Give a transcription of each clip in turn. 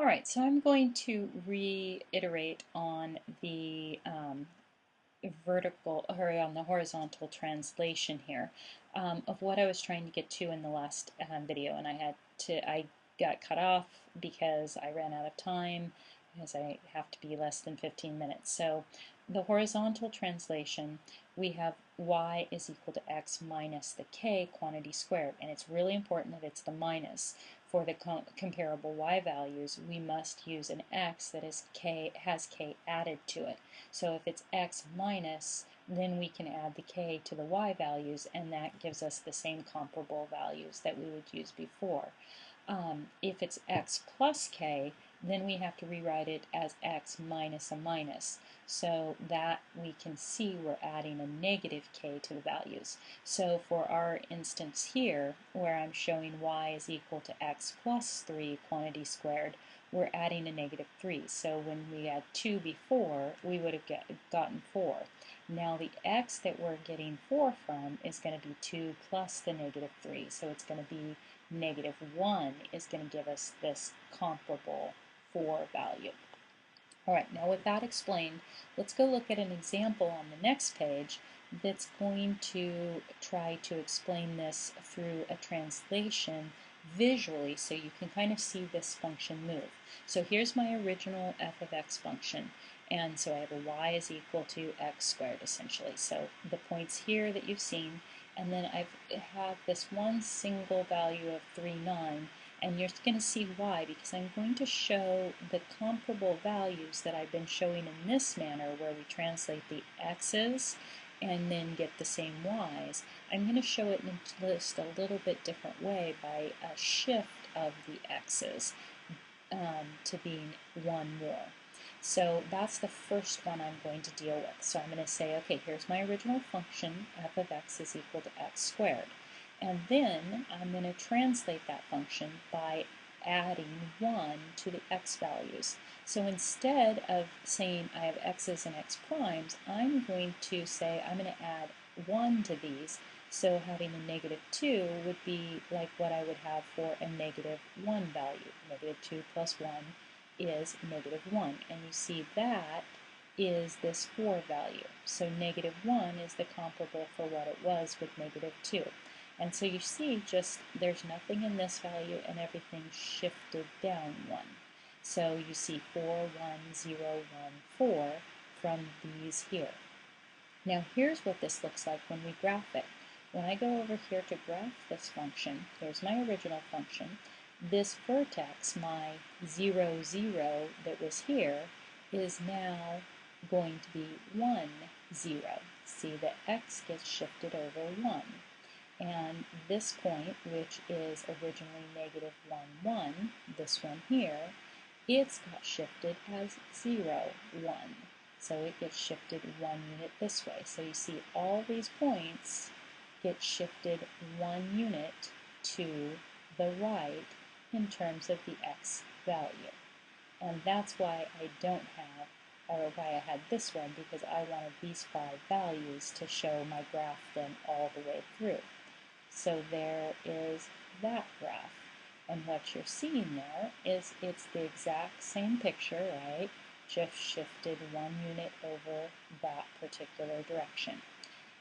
All right, so I'm going to reiterate on the vertical or on the horizontal translation here of what I was trying to get to in the last video, and I got cut off because I ran out of time because I have to be less than 15 minutes. So the horizontal translation, we have y is equal to x minus the k quantity squared, and it's really important that it's the minus. For the comparable y values, we must use an x that has k added to it. So if it's x minus, then we can add the k to the y values, and that gives us the same comparable values that we would use before. If it's x plus k, then we have to rewrite it as x minus a minus, so that we can see we're adding a negative k to the values. So for our instance here, where I'm showing y is equal to x plus 3 quantity squared, we're adding a negative 3. So when we had 2 before, we would have gotten 4. Now the x that we're getting 4 from is going to be 2 plus the negative 3. So it's going to be negative 1 is going to give us this comparable 4 value. All right, now with that explained, let's go look at an example on the next page that's going to try to explain this through a translation visually so you can kind of see this function move. So here's my original f of x function, and so I have a y is equal to x squared essentially. So the points here that you've seen, and then I have this one single value of 3, 9, and you're going to see why, because I'm going to show the comparable values that I've been showing in this manner where we translate the x's and then get the same y's. I'm going to show it in just a little bit different way by a shift of the x's to being one more. So that's the first one I'm going to deal with. So I'm going to say, okay, here's my original function, f of x is equal to x squared. And then I'm going to translate that function by adding 1 to the x values. So instead of saying I have x's and x primes, I'm going to say I'm going to add 1 to these. So having a negative 2 would be like what I would have for a negative 1 value. Negative 2 plus 1 is negative 1. And you see that is this 4 value. So negative 1 is the comparable for what it was with negative 2. And so you see just there's nothing in this value and everything shifted down 1. So you see 4, 1, 0, 1, 4 from these here. Now here's what this looks like when we graph it. When I go over here to graph this function, here's my original function. This vertex, my 0, 0 that was here, is now going to be 1, 0. See, the x gets shifted over 1. And this point, which is originally negative 1, 1, this one here, it's got shifted as 0, 1. So it gets shifted 1 unit this way. So you see all these points get shifted 1 unit to the right in terms of the x value. And that's why I don't have, or why I had this one, because I wanted these 5 values to show my graph then all the way through. So there is that graph. And what you're seeing there is it's the exact same picture, right? Just shifted 1 unit over that particular direction.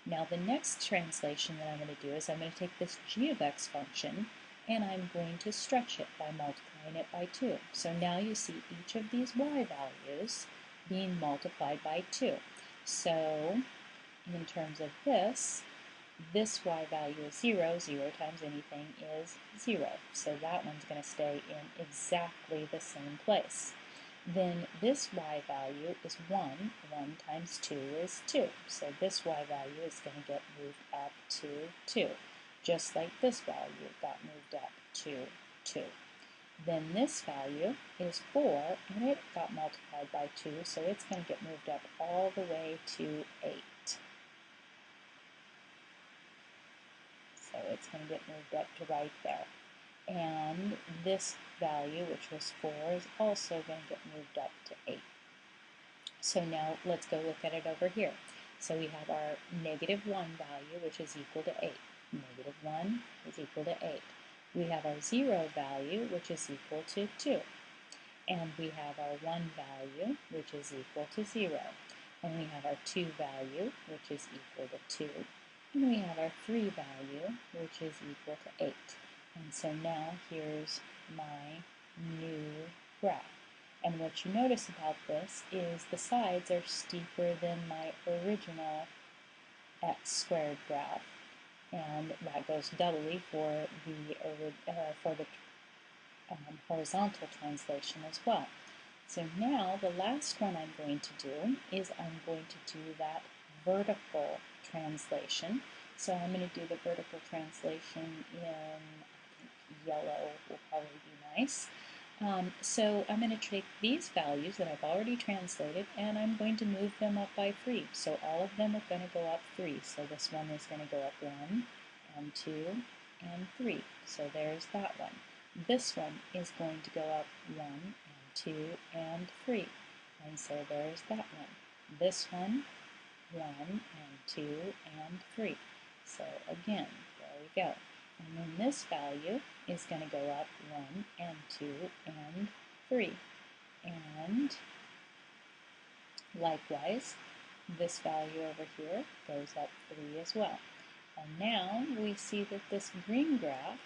Now the next translation that I'm going to do is I'm going to take this g of x function and I'm going to stretch it by multiplying it by 2. So now you see each of these y values being multiplied by 2. So in terms of this y value is 0. 0 times anything is 0. So that one's going to stay in exactly the same place. Then this y value is 1. 1 times 2 is 2. So this y value is going to get moved up to 2. Just like this value got moved up to 2. Then this value is 4, and it got multiplied by 2, so it's going to get moved up all the way to 8. So it's going to get moved up to right there. And this value, which was 4, is also going to get moved up to 8. So now let's go look at it over here. So we have our negative 1 value, which is equal to 8. Negative 1 is equal to 8. We have our 0 value, which is equal to 2. And we have our 1 value, which is equal to 0. And we have our 2 value, which is equal to 2. And we have our 3 value, which is equal to 8. And so now here's my new graph. And what you notice about this is the sides are steeper than my original x squared graph. And that goes doubly for the horizontal translation as well. So now the last one I'm going to do is I'm going to do that vertical translation. So I'm going to do the vertical translation in, I think yellow will probably be nice. So I'm going to take these values that I've already translated and I'm going to move them up by 3. So all of them are going to go up 3. So this one is going to go up 1 and 2 and 3. So there's that one. This one is going to go up 1 and 2 and 3. And so there's that one. This one, 1 and 2 and 3. So again, there we go. And then this value is going to go up 1 and 2 and 3. And likewise, this value over here goes up 3 as well. And now we see that this green graph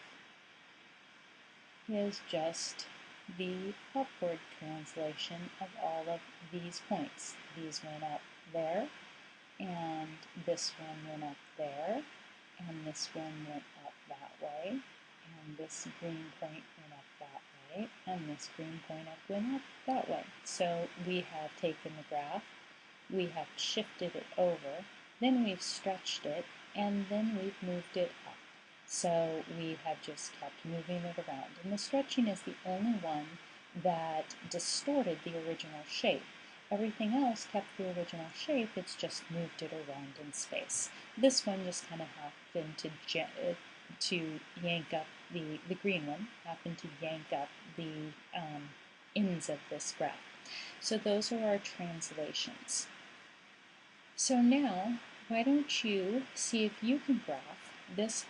is just the upward translation of all of these points. These went up there, and this one went up there, and this one went up that way, and this green point went up that way, and this green point went up that way. So we have taken the graph, we have shifted it over, then we've stretched it, and then we've moved it up. So we have just kept moving it around. And the stretching is the only one that distorted the original shape. Everything else kept the original shape, it's just moved it around in space. This one just kind of happened to yank up, the green one happened to yank up the ends of this graph. So those are our translations. So now, why don't you see if you can graph this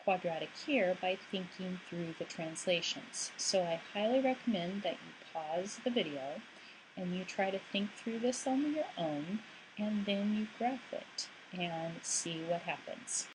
quadratic here by thinking through the translations. So I highly recommend that you pause the video and you try to think through this on your own, and then you graph it and see what happens.